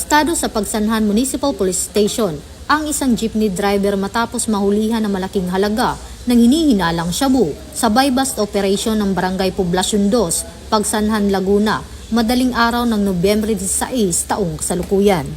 Arestado sa Pagsanhan Municipal Police Station ang isang jeepney driver matapos mahulihan ng malaking halaga ng hinihinalang shabu sa buy-bust operation ng Barangay Poblacion 2, Pagsanhan, Laguna, madaling araw ng Nobyembre 16 taong kasalukuyan.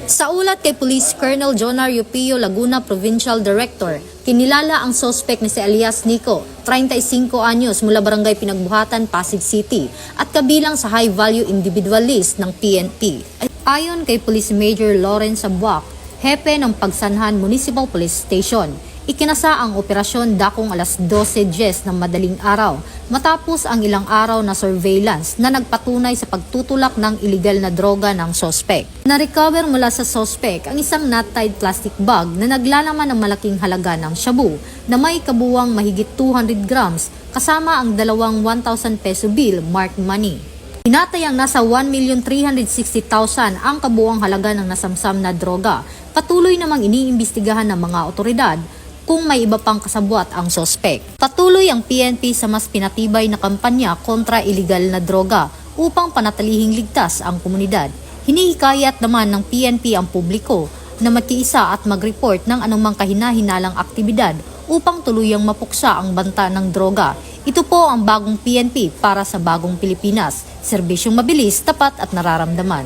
Sa ulat kay Police Colonel Jonario Pio Laguna Provincial Director, kinilala ang suspect na si alias Nico, 35 anyos mula Barangay Pinagbuhatan, Pasig City at kabilang sa high-value individual list ng PNP. Ayon kay Police Major Lawrence Abuac, hepe ng Pagsanhan Municipal Police Station, ikinasa ang operasyon dakong alas 12:10 ng madaling araw matapos ang ilang araw na surveillance na nagpatunay sa pagtutulak ng iligal na droga ng suspect. Na-recover mula sa suspect ang isang knot-tied plastic bag na naglalaman ng malaking halaga ng shabu na may kabuwang mahigit 200 grams kasama ang dalawang 1,000 peso bill marked money. Tinatayang nasa 1,360,000 ang kabuwang halaga ng nasamsam na droga. Patuloy namang iniimbestigahan ng mga otoridad kung may iba pang kasabwat ang sospek. Patuloy ang PNP sa mas pinatibay na kampanya kontra iligal na droga upang panatilihing ligtas ang komunidad. Hinihikayat naman ng PNP ang publiko na magkiisa at mag-report ng anumang kahina-hinalang aktibidad upang tuluyang mapuksa ang banta ng droga. Ito po ang bagong PNP para sa bagong Pilipinas. Serbisyong mabilis, tapat at nararamdaman.